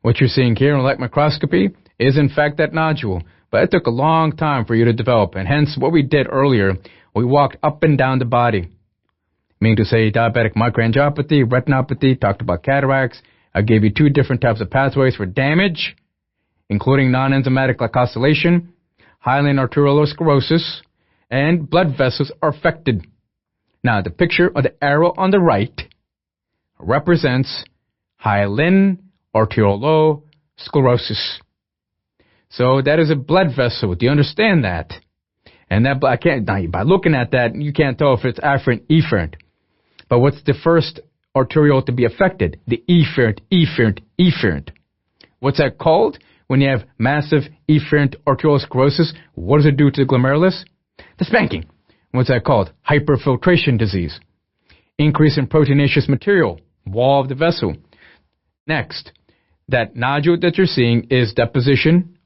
What you're seeing here on light microscopy is in fact that nodule, but it took a long time for you to develop, and hence what we did earlier, we walked up and down the body. Meaning to say diabetic microangiopathy, retinopathy, talked about cataracts. I gave you 2 different types of pathways for damage, including non-enzymatic glycosylation, hyaline arteriolosclerosis, and blood vessels are affected. Now, the picture of the arrow on the right represents hyaline arteriolosclerosis. So that is a blood vessel. Do you understand that? And that I can't, now, by looking at that, you can't tell if it's afferent, efferent. But what's the first arteriole to be affected? The efferent. What's that called? When you have massive efferent arteriolosclerosis, what does it do to the glomerulus? The spanking. What's that called? Hyperfiltration disease. Increase in proteinaceous material, wall of the vessel. Next, that nodule that you're seeing is deposition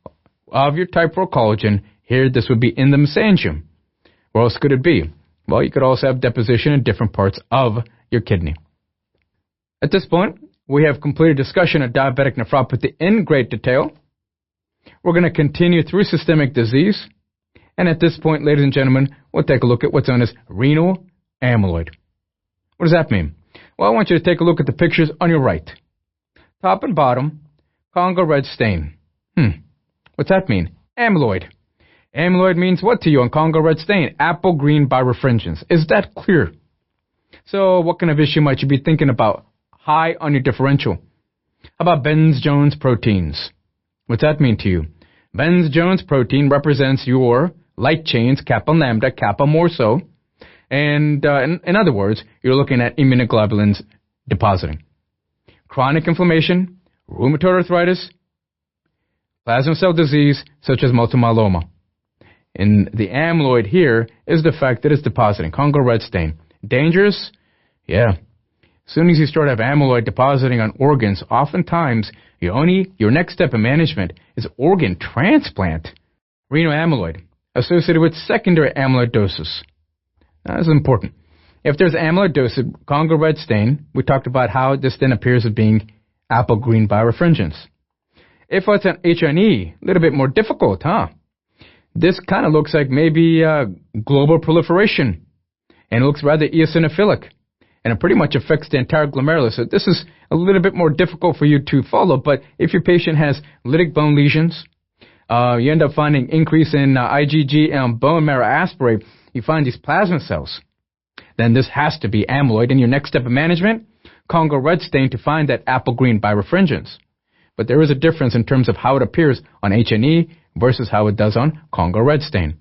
of your type 4 collagen. Here, this would be in the mesangium. Where else could it be? Well, you could also have deposition in different parts of your kidney. At this point, we have completed discussion of diabetic nephropathy in great detail. We're going to continue through systemic disease. And at this point, ladies and gentlemen, we'll take a look at what's known as renal amyloid. What does that mean? Well, I want you to take a look at the pictures on your right. Top and bottom, Congo red stain. What's that mean? Amyloid. Amyloid means what to you on Congo red stain? Apple green birefringence. Is that clear? So what kind of issue might you be thinking about? High on your differential. How about Benz-Jones proteins? What's that mean to you? Benz-Jones protein represents your light chains, kappa and lambda, kappa more so. And in other words, you're looking at immunoglobulins depositing. Chronic inflammation, rheumatoid arthritis, plasma cell disease such as multiple myeloma. And the amyloid here is the fact that it's depositing. Congo red stain. Dangerous? Yeah. As soon as you start to have amyloid depositing on organs, oftentimes your next step in management is organ transplant. Renal amyloid associated with secondary amyloidosis. That's important. If there's amyloidosis, Congo red stain, we talked about how this then appears as being apple green birefringence. If it's an HNE, a little bit more difficult, huh? This kind of looks like maybe global proliferation, and it looks rather eosinophilic, and it pretty much affects the entire glomerulus. So this is a little bit more difficult for you to follow, but if your patient has lytic bone lesions, you end up finding increase in IgG and bone marrow aspirate, you find these plasma cells, then this has to be amyloid. In your next step of management, Congo red stain to find that apple green birefringence. But there is a difference in terms of how it appears on HNE versus how it does on Congo red stain.